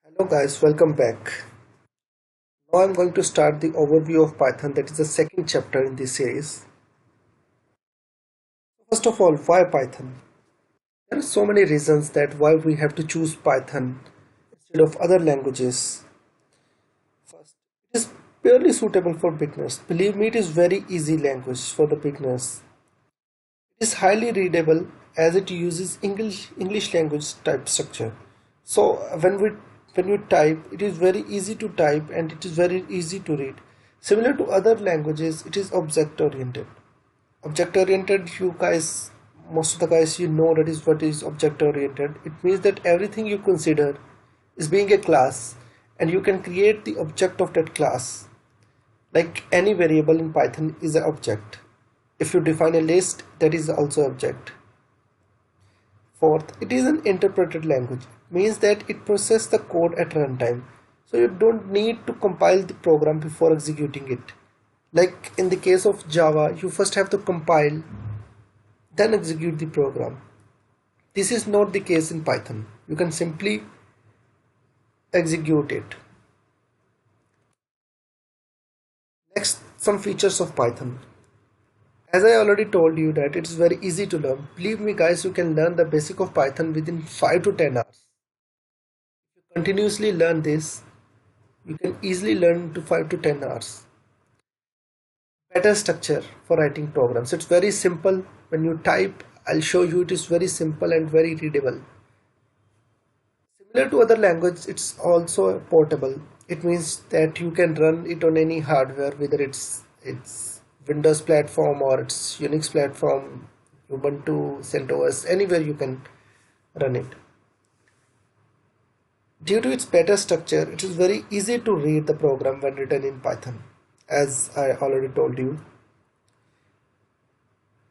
Hello guys, welcome back. Now I'm going to start the overview of Python, that is the second chapter in this series. First of all, why Python? There are so many reasons that why we have to choose Python instead of other languages. First, it is purely suitable for beginners. Believe me, it is very easy language for the beginners. It is highly readable as it uses English language type structure. So when you type, it is very easy to type and it is very easy to read. Similar to other languages, it is object oriented. Object oriented, you guys, most of the guys, you know that is what is object oriented. It means that everything you consider is being a class and you can create the object of that class. Like any variable in Python is an object. If you define a list, that is also object. Fourth, it is an interpreted language, means that it processes the code at runtime. So you don't need to compile the program before executing it. Like in the case of Java, you first have to compile, then execute the program. This is not the case in Python. You can simply execute it. Next, some features of Python. As I already told you that it is very easy to learn. Believe me guys, you can learn the basic of Python within 5 to 10 hours. If you continuously learn this, you can easily learn to 5 to 10 hours. Better structure for writing programs. It's very simple. When you type, I'll show you it is very simple and very readable. Similar to other languages, it's also portable. It means that you can run it on any hardware, whether it's Windows platform or it's Unix platform, Ubuntu, CentOS, anywhere you can run it. Due to its better structure, it is very easy to read the program when written in Python, as I already told you.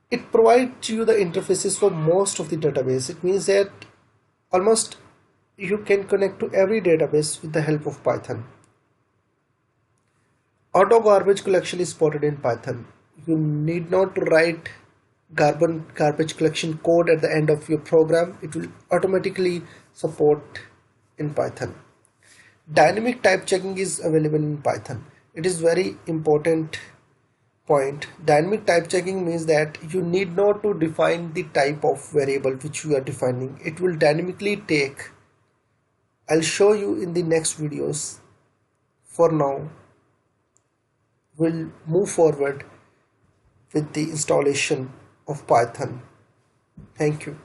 It provides you the interfaces for most of the database. It means that almost you can connect to every database with the help of Python. Auto garbage collection is supported in Python. You need not write garbage collection code at the end of your program. It will automatically support in Python. Dynamic type checking is available in Python. It is very important point. Dynamic type checking means that you need not to define the type of variable which you are defining. It will dynamically take. I'll show you in the next videos. For now, we'll move forward with the installation of Python. Thank you.